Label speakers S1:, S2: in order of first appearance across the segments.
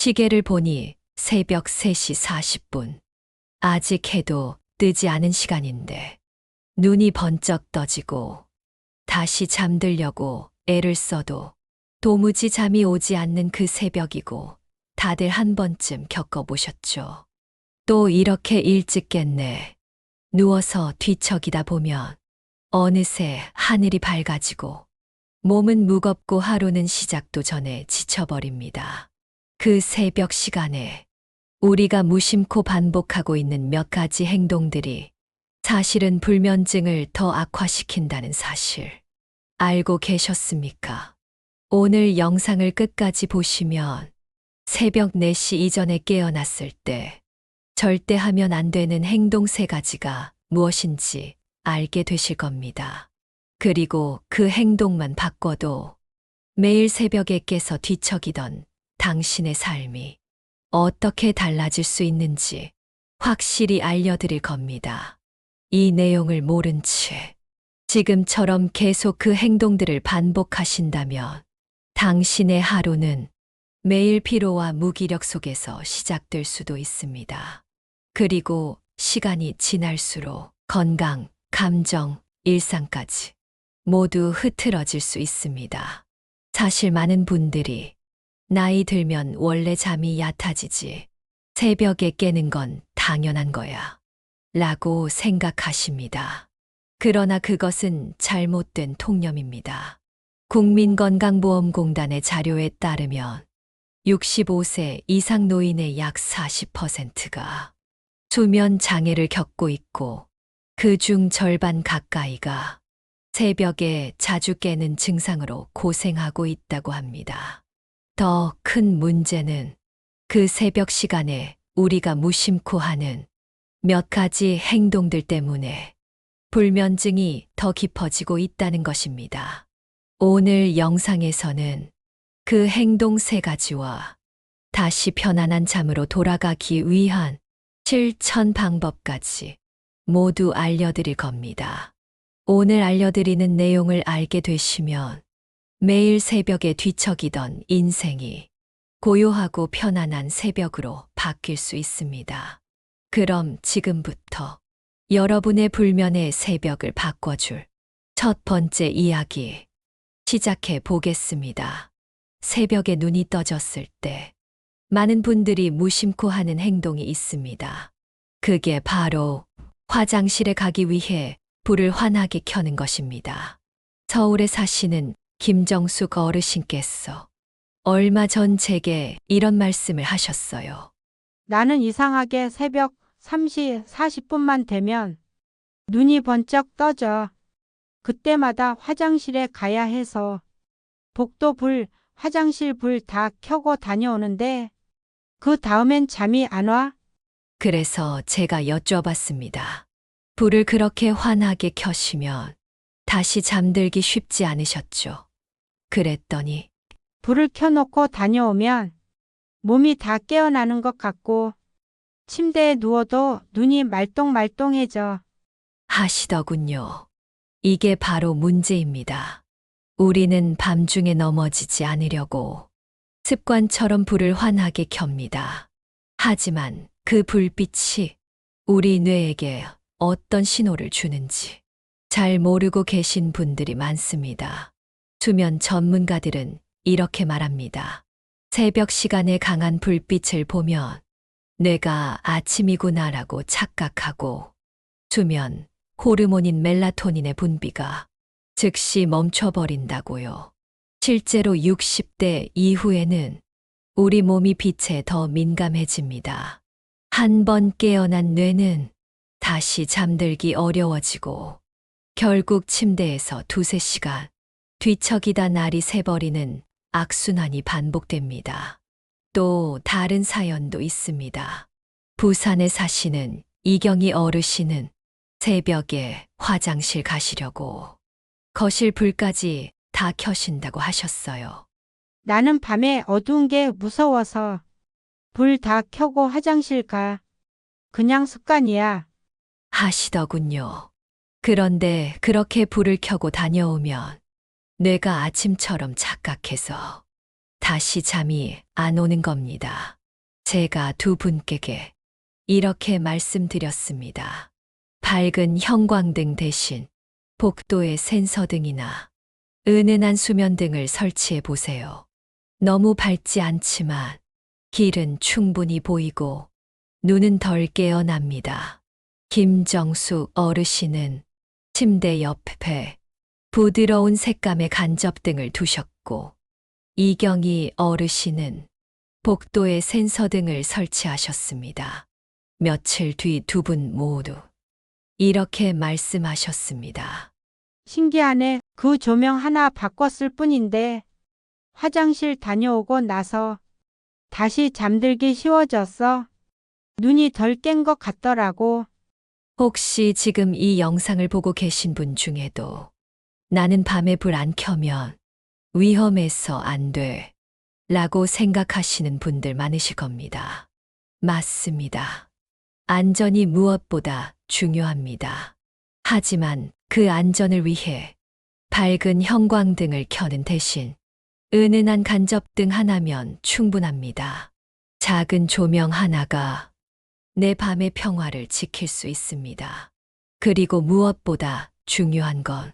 S1: 시계를 보니 새벽 3시 40분. 아직 해도 뜨지 않은 시간인데 눈이 번쩍 떠지고 다시 잠들려고 애를 써도 도무지 잠이 오지 않는 그 새벽이고 다들 한 번쯤 겪어보셨죠. 또 이렇게 일찍 깼네. 누워서 뒤척이다 보면 어느새 하늘이 밝아지고 몸은 무겁고 하루는 시작도 전에 지쳐버립니다. 그 새벽 시간에 우리가 무심코 반복하고 있는 몇 가지 행동들이 사실은 불면증을 더 악화시킨다는 사실 알고 계셨습니까? 오늘 영상을 끝까지 보시면 새벽 4시 이전에 깨어났을 때 절대 하면 안 되는 행동 3가지가 무엇인지 알게 되실 겁니다. 그리고 그 행동만 바꿔도 매일 새벽에 깨서 뒤척이던 당신의 삶이 어떻게 달라질 수 있는지 확실히 알려드릴 겁니다. 이 내용을 모른 채 지금처럼 계속 그 행동들을 반복하신다면 당신의 하루는 매일 피로와 무기력 속에서 시작될 수도 있습니다. 그리고 시간이 지날수록 건강, 감정, 일상까지 모두 흐트러질 수 있습니다. 사실 많은 분들이 나이 들면 원래 잠이 얕아지지 새벽에 깨는 건 당연한 거야 라고 생각하십니다. 그러나 그것은 잘못된 통념입니다. 국민건강보험공단의 자료에 따르면 65세 이상 노인의 약 40%가 수면 장애를 겪고 있고 그중 절반 가까이가 새벽에 자주 깨는 증상으로 고생하고 있다고 합니다. 더 큰 문제는 그 새벽 시간에 우리가 무심코 하는 몇 가지 행동들 때문에 불면증이 더 깊어지고 있다는 것입니다. 오늘 영상에서는 그 행동 3가지와 다시 편안한 잠으로 돌아가기 위한 실천 방법까지 모두 알려드릴 겁니다. 오늘 알려드리는 내용을 알게 되시면 매일 새벽에 뒤척이던 인생이 고요하고 편안한 새벽으로 바뀔 수 있습니다. 그럼 지금부터 여러분의 불면의 새벽을 바꿔줄 첫 번째 이야기 시작해 보겠습니다. 새벽에 눈이 떠졌을 때 많은 분들이 무심코 하는 행동이 있습니다. 그게 바로 화장실에 가기 위해 불을 환하게 켜는 것입니다. 서울에 사시는 김정숙 어르신께서 얼마 전 제게 이런 말씀을 하셨어요.
S2: 나는 이상하게 새벽 3시 40분만 되면 눈이 번쩍 떠져. 그때마다 화장실에 가야 해서 복도 불, 화장실 불 다 켜고 다녀오는데 그 다음엔 잠이 안 와?
S1: 그래서 제가 여쭤봤습니다. 불을 그렇게 환하게 켜시면 다시 잠들기 쉽지 않으셨죠? 그랬더니
S2: 불을 켜놓고 다녀오면 몸이 다 깨어나는 것 같고 침대에 누워도 눈이 말똥말똥해져.
S1: 하시더군요. 이게 바로 문제입니다. 우리는 밤중에 넘어지지 않으려고 습관처럼 불을 환하게 켭니다. 하지만 그 불빛이 우리 뇌에게 어떤 신호를 주는지 잘 모르고 계신 분들이 많습니다. 수면 전문가들은 이렇게 말합니다. 새벽 시간에 강한 불빛을 보면 뇌가 아침이구나라고 착각하고 수면 호르몬인 멜라토닌의 분비가 즉시 멈춰버린다고요. 실제로 60대 이후에는 우리 몸이 빛에 더 민감해집니다. 한 번 깨어난 뇌는 다시 잠들기 어려워지고 결국 침대에서 2~3시간 뒤척이다 날이 새버리는 악순환이 반복됩니다. 또 다른 사연도 있습니다. 부산에 사시는 이경희 어르신은 새벽에 화장실 가시려고 거실 불까지 다 켜신다고 하셨어요.
S2: 나는 밤에 어두운 게 무서워서 불 다 켜고 화장실 가. 그냥 습관이야.
S1: 하시더군요. 그런데 그렇게 불을 켜고 다녀오면 뇌가 아침처럼 착각해서 다시 잠이 안 오는 겁니다. 제가 두 분께 이렇게 말씀드렸습니다. 밝은 형광등 대신 복도에 센서등이나 은은한 수면등을 설치해 보세요. 너무 밝지 않지만 길은 충분히 보이고 눈은 덜 깨어납니다. 김정숙 어르신은 침대 옆에 부드러운 색감의 간접등을 두셨고 이경희 어르신은 복도에 센서등을 설치하셨습니다. 며칠 뒤 두 분 모두 이렇게 말씀하셨습니다.
S2: 신기하네. 그 조명 하나 바꿨을 뿐인데 화장실 다녀오고 나서 다시 잠들기 쉬워졌어. 눈이 덜 깬 것 같더라고.
S1: 혹시 지금 이 영상을 보고 계신 분 중에도 나는 밤에 불 안 켜면 위험해서 안 돼 라고 생각하시는 분들 많으실 겁니다. 맞습니다. 안전이 무엇보다 중요합니다. 하지만 그 안전을 위해 밝은 형광등을 켜는 대신 은은한 간접등 하나면 충분합니다. 작은 조명 하나가 내 밤의 평화를 지킬 수 있습니다. 그리고 무엇보다 중요한 건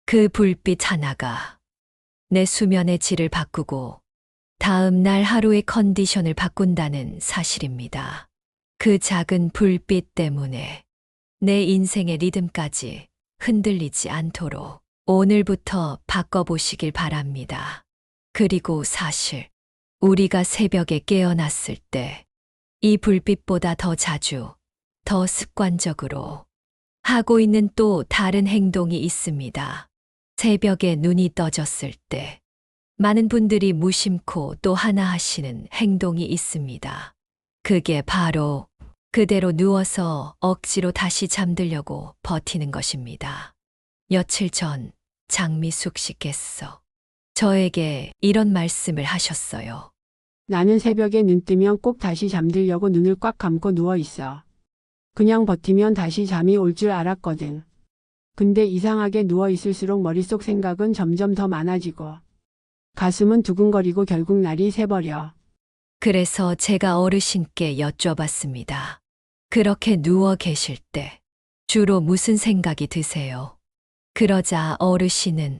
S1: 그 불빛 하나가 내 수면의 질을 바꾸고 다음 날 하루의 컨디션을 바꾼다는 사실입니다. 그 작은 불빛 때문에 내 인생의 리듬까지 흔들리지 않도록 오늘부터 바꿔보시길 바랍니다. 그리고 사실 우리가 새벽에 깨어났을 때 이 불빛보다 더 자주, 더 습관적으로 하고 있는 또 다른 행동이 있습니다. 새벽에 눈이 떠졌을 때 많은 분들이 무심코 또 하나 하시는 행동이 있습니다. 그게 바로 그대로 누워서 억지로 다시 잠들려고 버티는 것입니다. 며칠 전 장미숙 씨께서 저에게 이런 말씀을 하셨어요.
S3: 나는 새벽에 눈 뜨면 꼭 다시 잠들려고 눈을 꽉 감고 누워 있어. 그냥 버티면 다시 잠이 올 줄 알았거든. 근데 이상하게 누워 있을수록 머릿속 생각은 점점 더 많아지고 가슴은 두근거리고 결국 날이 새버려.
S1: 그래서 제가 어르신께 여쭤봤습니다. 그렇게 누워 계실 때 주로 무슨 생각이 드세요? 그러자 어르신은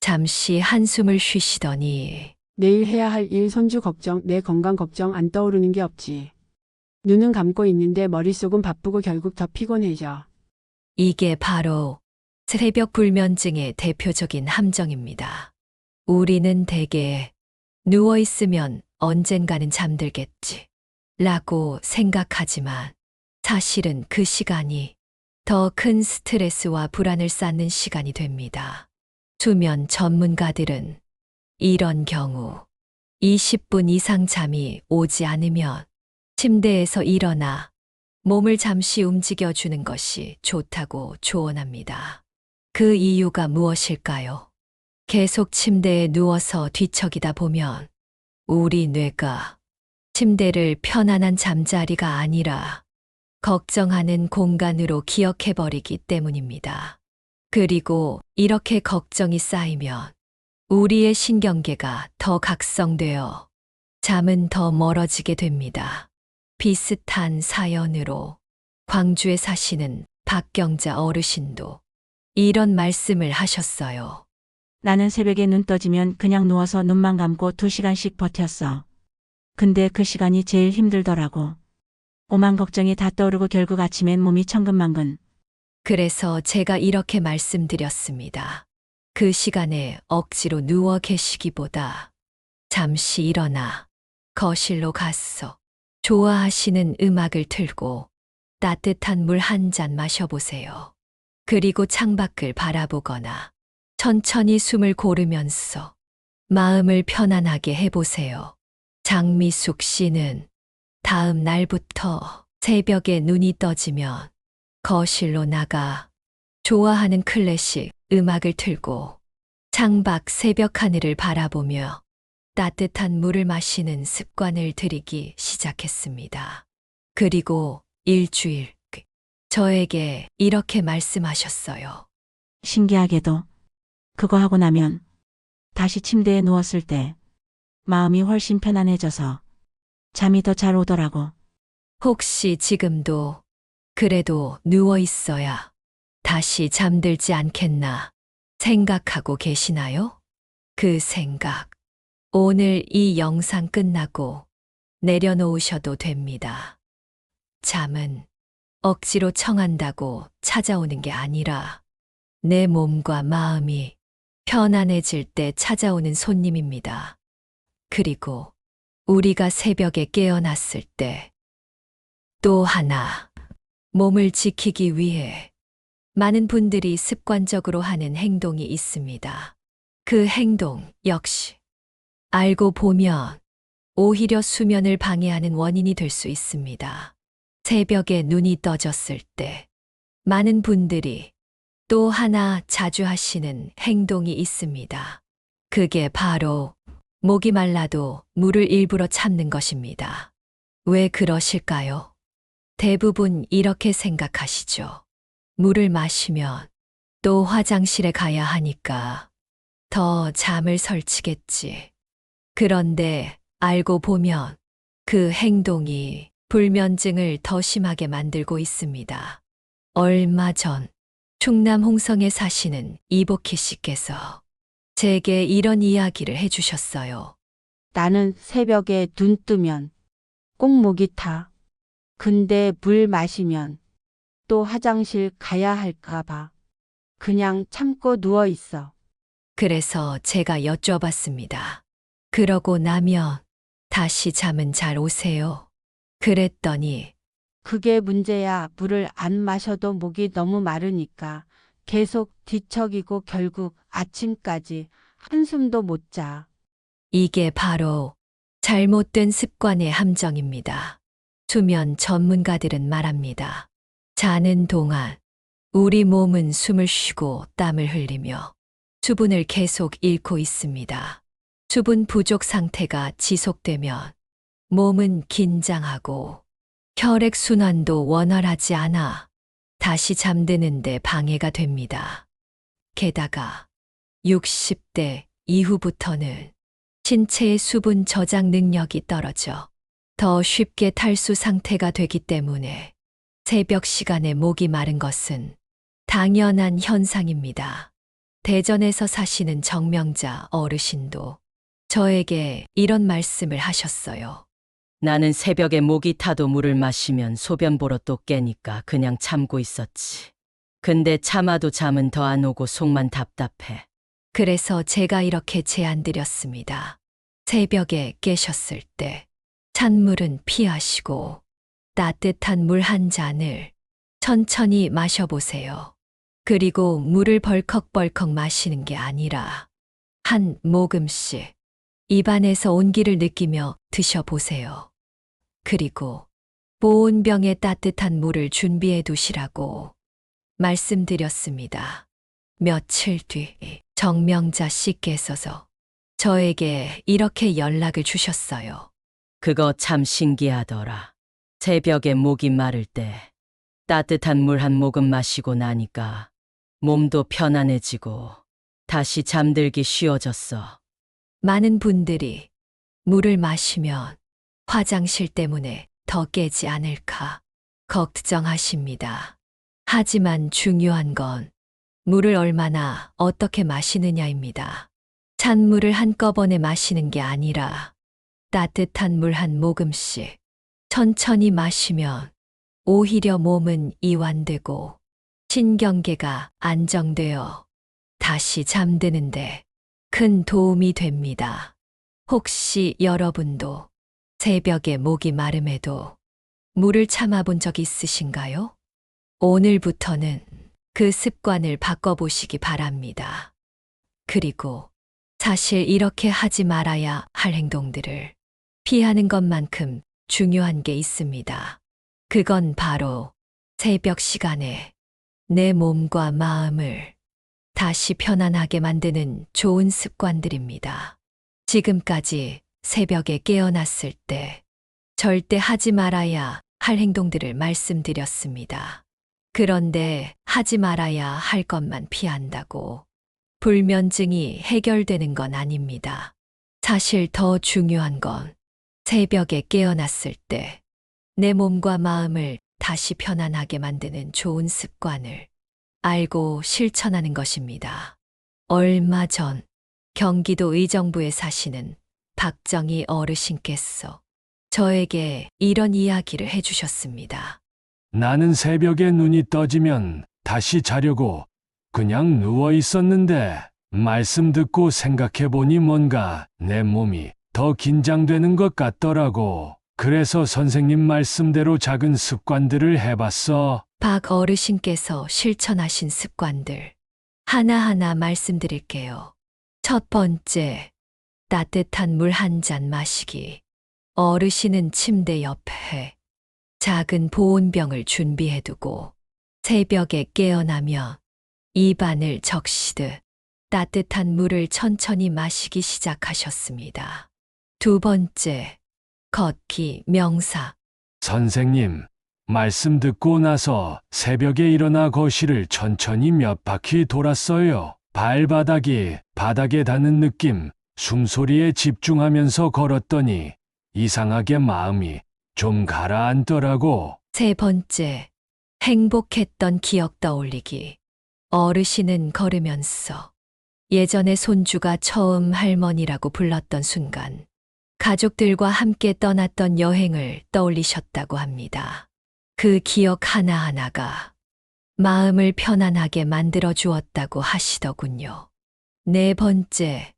S1: 잠시 한숨을 쉬시더니
S3: 내일 해야 할 일, 손주 걱정, 내 건강 걱정 안 떠오르는 게 없지. 눈은 감고 있는데 머릿속은 바쁘고 결국 더 피곤해져.
S1: 이게 바로 새벽 불면증의 대표적인 함정입니다. 우리는 대개 누워 있으면 언젠가는 잠들겠지 라고 생각하지만 사실은 그 시간이 더 큰 스트레스와 불안을 쌓는 시간이 됩니다. 수면 전문가들은 이런 경우 20분 이상 잠이 오지 않으면 침대에서 일어나 몸을 잠시 움직여주는 것이 좋다고 조언합니다. 그 이유가 무엇일까요? 계속 침대에 누워서 뒤척이다 보면 우리 뇌가 침대를 편안한 잠자리가 아니라 걱정하는 공간으로 기억해버리기 때문입니다. 그리고 이렇게 걱정이 쌓이면 우리의 신경계가 더 각성되어 잠은 더 멀어지게 됩니다. 비슷한 사연으로 광주에 사시는 박경자 어르신도 이런 말씀을 하셨어요.
S4: 나는 새벽에 눈 떠지면 그냥 누워서 눈만 감고 2시간씩 버텼어. 근데 그 시간이 제일 힘들더라고. 오만 걱정이 다 떠오르고 결국 아침엔 몸이 천근만근.
S1: 그래서 제가 이렇게 말씀드렸습니다. 그 시간에 억지로 누워 계시기보다 잠시 일어나 거실로 가서 좋아하시는 음악을 틀고 따뜻한 물 한 잔 마셔보세요. 그리고 창밖을 바라보거나 천천히 숨을 고르면서 마음을 편안하게 해보세요. 장미숙 씨는 다음 날부터 새벽에 눈이 떠지면 거실로 나가 좋아하는 클래식 음악을 틀고 창밖 새벽 하늘을 바라보며 따뜻한 물을 마시는 습관을 들이기 시작했습니다. 그리고 일주일 저에게 이렇게 말씀하셨어요.
S4: 신기하게도 그거 하고 나면 다시 침대에 누웠을 때 마음이 훨씬 편안해져서 잠이 더 잘 오더라고.
S1: 혹시 지금도 그래도 누워 있어야 다시 잠들지 않겠나 생각하고 계시나요? 그 생각, 오늘 이 영상 끝나고 내려놓으셔도 됩니다. 잠은 억지로 청한다고 찾아오는 게 아니라 내 몸과 마음이 편안해질 때 찾아오는 손님입니다. 그리고 우리가 새벽에 깨어났을 때 또 하나, 몸을 지키기 위해 많은 분들이 습관적으로 하는 행동이 있습니다. 그 행동 역시 알고 보면 오히려 수면을 방해하는 원인이 될 수 있습니다. 새벽에 눈이 떠졌을 때 많은 분들이 또 하나 자주 하시는 행동이 있습니다. 그게 바로 목이 말라도 물을 일부러 참는 것입니다. 왜 그러실까요? 대부분 이렇게 생각하시죠. 물을 마시면 또 화장실에 가야 하니까 더 잠을 설치겠지. 그런데 알고 보면 그 행동이 불면증을 더 심하게 만들고 있습니다. 얼마 전 충남 홍성에 사시는 이복희 씨께서 제게 이런 이야기를 해주셨어요.
S2: 나는 새벽에 눈 뜨면 꼭 목이 타. 근데 물 마시면 또 화장실 가야 할까 봐 그냥 참고 누워 있어.
S1: 그래서 제가 여쭤봤습니다. 그러고 나면 다시 잠은 잘 오세요? 그랬더니
S2: 그게 문제야. 물을 안 마셔도 목이 너무 마르니까 계속 뒤척이고 결국 아침까지 한숨도 못 자.
S1: 이게 바로 잘못된 습관의 함정입니다. 수면 전문가들은 말합니다. 자는 동안 우리 몸은 숨을 쉬고 땀을 흘리며 수분을 계속 잃고 있습니다. 수분 부족 상태가 지속되면 몸은 긴장하고 혈액순환도 원활하지 않아 다시 잠드는데 방해가 됩니다. 게다가 60대 이후부터는 신체의 수분 저장 능력이 떨어져 더 쉽게 탈수 상태가 되기 때문에 새벽 시간에 목이 마른 것은 당연한 현상입니다. 대전에서 사시는 정명자 어르신도 저에게 이런 말씀을 하셨어요.
S5: 나는 새벽에 목이 타도 물을 마시면 소변 보러 또 깨니까 그냥 참고 있었지. 근데 참아도 잠은 더 안 오고 속만 답답해.
S1: 그래서 제가 이렇게 제안드렸습니다. 새벽에 깨셨을 때 찬물은 피하시고 따뜻한 물 한 잔을 천천히 마셔보세요. 그리고 물을 벌컥벌컥 마시는 게 아니라 한 모금씩 입안에서 온기를 느끼며 드셔보세요. 그리고 보온병에 따뜻한 물을 준비해 두시라고 말씀드렸습니다. 며칠 뒤 정명자 씨께서 저에게 이렇게 연락을 주셨어요.
S5: 그거 참 신기하더라. 새벽에 목이 마를 때 따뜻한 물 한 모금 마시고 나니까 몸도 편안해지고 다시 잠들기 쉬워졌어.
S1: 많은 분들이 물을 마시면 화장실 때문에 더 깨지 않을까 걱정하십니다. 하지만 중요한 건 물을 얼마나 어떻게 마시느냐입니다. 찬물을 한꺼번에 마시는 게 아니라 따뜻한 물 한 모금씩 천천히 마시면 오히려 몸은 이완되고 신경계가 안정되어 다시 잠드는데 큰 도움이 됩니다. 혹시 여러분도 새벽에 목이 마름에도 물을 참아본 적 있으신가요? 오늘부터는 그 습관을 바꿔보시기 바랍니다. 그리고 사실 이렇게 하지 말아야 할 행동들을 피하는 것만큼 중요한 게 있습니다. 그건 바로 새벽 시간에 내 몸과 마음을 다시 편안하게 만드는 좋은 습관들입니다. 지금까지 새벽에 깨어났을 때 절대 하지 말아야 할 행동들을 말씀드렸습니다. 그런데 하지 말아야 할 것만 피한다고 불면증이 해결되는 건 아닙니다. 사실 더 중요한 건 새벽에 깨어났을 때 내 몸과 마음을 다시 편안하게 만드는 좋은 습관을 알고 실천하는 것입니다. 얼마 전 경기도 의정부에 사시는 박정희 어르신께서 저에게 이런 이야기를 해주셨습니다.
S6: 나는 새벽에 눈이 떠지면 다시 자려고 그냥 누워 있었는데 말씀 듣고 생각해보니 뭔가 내 몸이 더 긴장되는 것 같더라고. 그래서 선생님 말씀대로 작은 습관들을 해봤어.
S1: 박 어르신께서 실천하신 습관들 하나하나 말씀드릴게요. 첫 번째, 따뜻한 물 한 잔 마시기. 어르신은 침대 옆에 작은 보온병을 준비해두고 새벽에 깨어나면 입안을 적시듯 따뜻한 물을 천천히 마시기 시작하셨습니다. 두 번째, 걷기, 명상.
S6: 선생님, 말씀 듣고 나서 새벽에 일어나 거실을 천천히 몇 바퀴 돌았어요. 발바닥이 바닥에 닿는 느낌, 숨소리에 집중하면서 걸었더니 이상하게 마음이 좀 가라앉더라고.
S1: 세 번째, 행복했던 기억 떠올리기. 어르신은 걸으면서 예전에 손주가 처음 할머니라고 불렀던 순간, 가족들과 함께 떠났던 여행을 떠올리셨다고 합니다. 그 기억 하나하나가 마음을 편안하게 만들어 주었다고 하시더군요. 네 번째,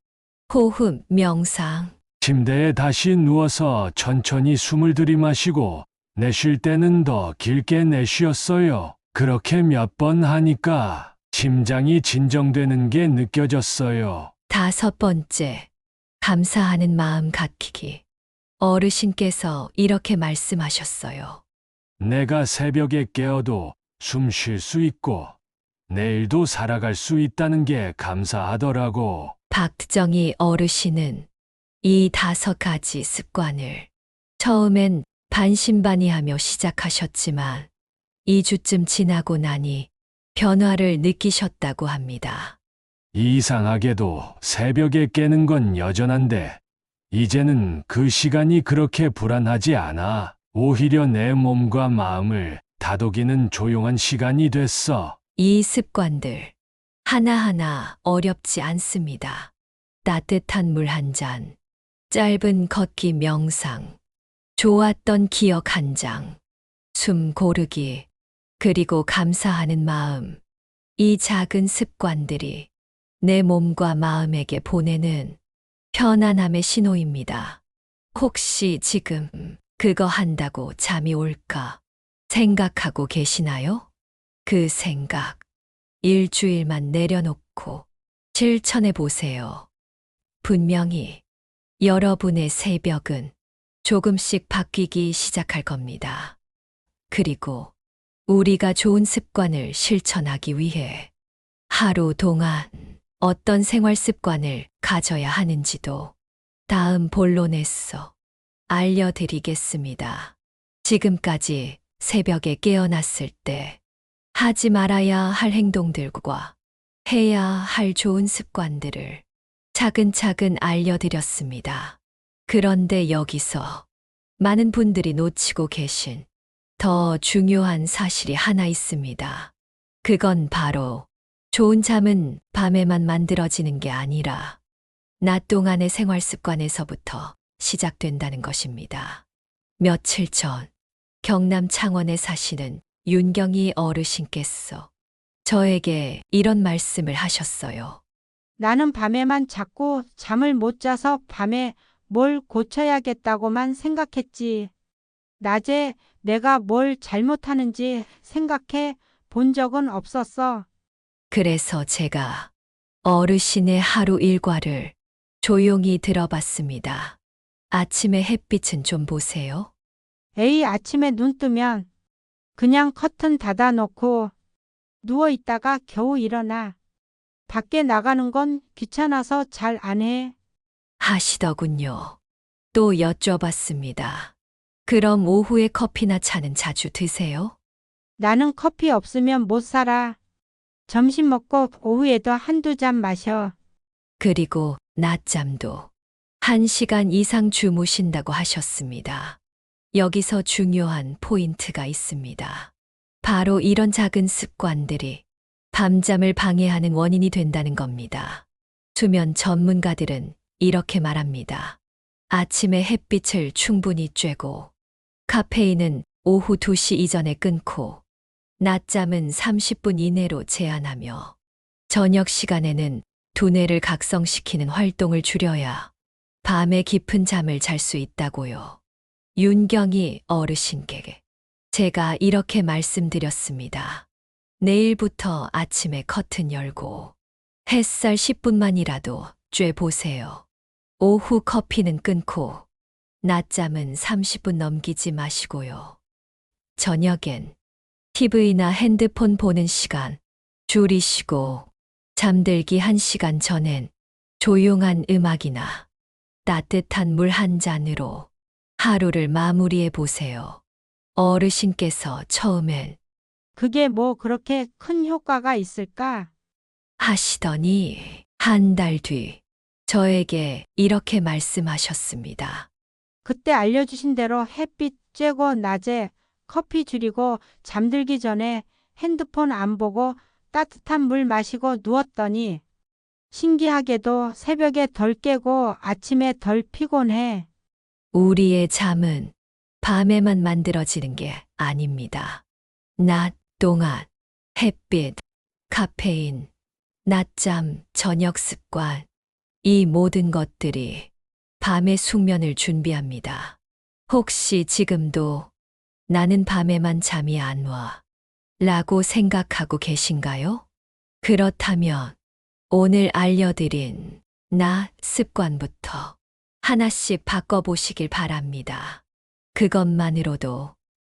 S1: 호흡, 명상.
S6: 침대에 다시 누워서 천천히 숨을 들이마시고 내쉴 때는 더 길게 내쉬었어요. 그렇게 몇 번 하니까 심장이 진정되는 게 느껴졌어요.
S1: 다섯 번째, 감사하는 마음 갖기기. 어르신께서 이렇게 말씀하셨어요.
S6: 내가 새벽에 깨어도 숨 쉴 수 있고 내일도 살아갈 수 있다는 게 감사하더라고.
S1: 박정희 어르신은 이 5가지 습관을 처음엔 반신반의하며 시작하셨지만 2주쯤 지나고 나니 변화를 느끼셨다고 합니다.
S6: 이상하게도 새벽에 깨는 건 여전한데 이제는 그 시간이 그렇게 불안하지 않아. 오히려 내 몸과 마음을 다독이는 조용한 시간이 됐어.
S1: 이 습관들 하나하나 어렵지 않습니다. 따뜻한 물 한 잔, 짧은 걷기 명상, 좋았던 기억 한 장, 숨 고르기, 그리고 감사하는 마음. 이 작은 습관들이 내 몸과 마음에게 보내는 편안함의 신호입니다. 혹시 지금 그거 한다고 잠이 올까 생각하고 계시나요? 그 생각 일주일만 내려놓고 실천해 보세요. 분명히 여러분의 새벽은 조금씩 바뀌기 시작할 겁니다. 그리고 우리가 좋은 습관을 실천하기 위해 하루 동안 어떤 생활 습관을 가져야 하는지도 다음 본론에서 알려드리겠습니다. 지금까지 새벽에 깨어났을 때 하지 말아야 할 행동들과 해야 할 좋은 습관들을 차근차근 알려드렸습니다. 그런데 여기서 많은 분들이 놓치고 계신 더 중요한 사실이 하나 있습니다. 그건 바로 좋은 잠은 밤에만 만들어지는 게 아니라 낮 동안의 생활 습관에서부터 시작된다는 것입니다. 며칠 전 경남 창원에 사시는 윤경희 어르신께서 저에게 이런 말씀을 하셨어요.
S2: 나는 밤에만 자꾸 잠을 못 자서 밤에 뭘 고쳐야겠다고만 생각했지. 낮에 내가 뭘 잘못하는지 생각해 본 적은 없었어.
S1: 그래서 제가 어르신의 하루 일과를 조용히 들어봤습니다. 아침에 햇빛은 좀 보세요.
S2: 에이, 아침에 눈 뜨면 그냥 커튼 닫아놓고 누워 있다가 겨우 일어나. 밖에 나가는 건 귀찮아서 잘 안 해.
S1: 하시더군요. 또 여쭤봤습니다. 그럼 오후에 커피나 차는 자주 드세요?
S2: 나는 커피 없으면 못 살아. 점심 먹고 오후에도 한두 잔 마셔.
S1: 그리고 낮잠도 1시간 이상 주무신다고 하셨습니다. 여기서 중요한 포인트가 있습니다. 바로 이런 작은 습관들이 밤잠을 방해하는 원인이 된다는 겁니다. 수면 전문가들은 이렇게 말합니다. 아침에 햇빛을 충분히 쬐고, 카페인은 오후 2시 이전에 끊고, 낮잠은 30분 이내로 제한하며, 저녁 시간에는 두뇌를 각성시키는 활동을 줄여야 밤에 깊은 잠을 잘 수 있다고요. 윤경이 어르신께 제가 이렇게 말씀드렸습니다. 내일부터 아침에 커튼 열고 햇살 10분만이라도 쬐보세요. 오후 커피는 끊고 낮잠은 30분 넘기지 마시고요. 저녁엔 TV나 핸드폰 보는 시간 줄이시고 잠들기 1시간 전엔 조용한 음악이나 따뜻한 물 한 잔으로 하루를 마무리해 보세요. 어르신께서 처음엔
S2: 그게 뭐 그렇게 큰 효과가 있을까?
S1: 하시더니 한 달 뒤 저에게 이렇게 말씀하셨습니다.
S2: 그때 알려주신 대로 햇빛 쬐고 낮에 커피 줄이고 잠들기 전에 핸드폰 안 보고 따뜻한 물 마시고 누웠더니 신기하게도 새벽에 덜 깨고 아침에 덜 피곤해.
S1: 우리의 잠은 밤에만 만들어지는 게 아닙니다. 낮 동안 햇빛, 카페인, 낮잠, 저녁 습관, 이 모든 것들이 밤의 숙면을 준비합니다. 혹시 지금도 나는 밤에만 잠이 안 와 라고 생각하고 계신가요? 그렇다면 오늘 알려드린 낮 습관부터 하나씩 바꿔보시길 바랍니다. 그것만으로도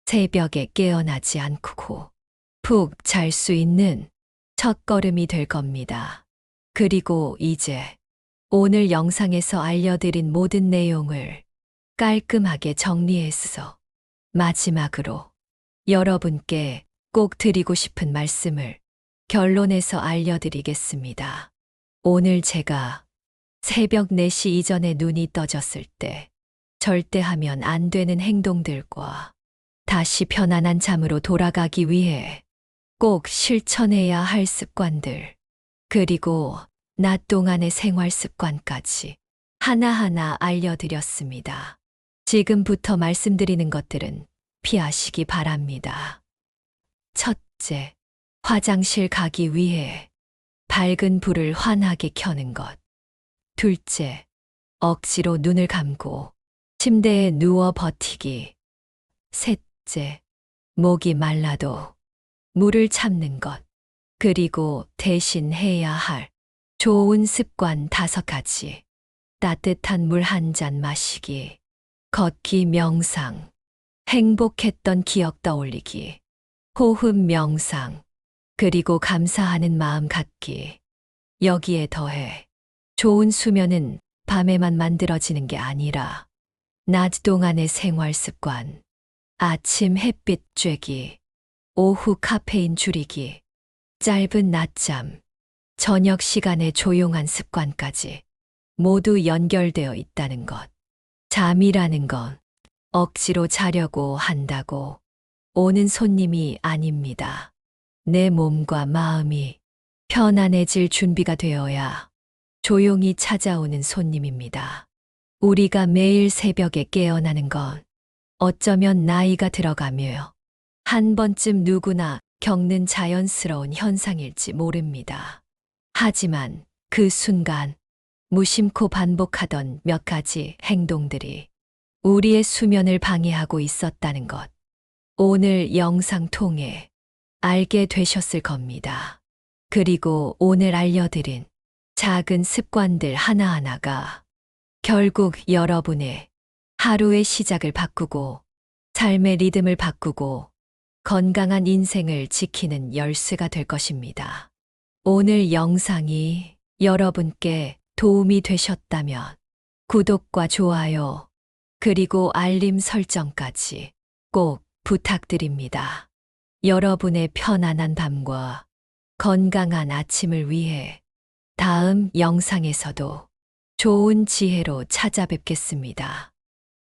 S1: 새벽에 깨어나지 않고 푹 잘 수 있는 첫걸음이 될 겁니다. 그리고 이제 오늘 영상에서 알려드린 모든 내용을 깔끔하게 정리해서 마지막으로 여러분께 꼭 드리고 싶은 말씀을 결론에서 알려드리겠습니다. 오늘 제가 새벽 4시 이전에 눈이 떠졌을 때 절대 하면 안 되는 행동들과 다시 편안한 잠으로 돌아가기 위해 꼭 실천해야 할 습관들, 그리고 낮 동안의 생활 습관까지 하나하나 알려드렸습니다. 지금부터 말씀드리는 것들은 피하시기 바랍니다. 첫째, 화장실 가기 위해 밝은 불을 환하게 켜는 것. 둘째, 억지로 눈을 감고 침대에 누워 버티기. 셋째, 목이 말라도 물을 참는 것. 그리고 대신 해야 할 좋은 습관 5가지. 따뜻한 물 한 잔 마시기, 걷기 명상, 행복했던 기억 떠올리기, 호흡 명상, 그리고 감사하는 마음 갖기. 여기에 더해 좋은 수면은 밤에만 만들어지는 게 아니라 낮 동안의 생활 습관, 아침 햇빛 쬐기, 오후 카페인 줄이기, 짧은 낮잠, 저녁 시간의 조용한 습관까지 모두 연결되어 있다는 것. 잠이라는 건 억지로 자려고 한다고 오는 손님이 아닙니다. 내 몸과 마음이 편안해질 준비가 되어야 조용히 찾아오는 손님입니다. 우리가 매일 새벽에 깨어나는 건 어쩌면 나이가 들어가며 한 번쯤 누구나 겪는 자연스러운 현상일지 모릅니다. 하지만 그 순간 무심코 반복하던 몇 가지 행동들이 우리의 수면을 방해하고 있었다는 것, 오늘 영상 통해 알게 되셨을 겁니다. 그리고 오늘 알려드린 작은 습관들 하나하나가 결국 여러분의 하루의 시작을 바꾸고 삶의 리듬을 바꾸고 건강한 인생을 지키는 열쇠가 될 것입니다. 오늘 영상이 여러분께 도움이 되셨다면 구독과 좋아요, 그리고 알림 설정까지 꼭 부탁드립니다. 여러분의 편안한 밤과 건강한 아침을 위해 다음 영상에서도 좋은 지혜로 찾아뵙겠습니다.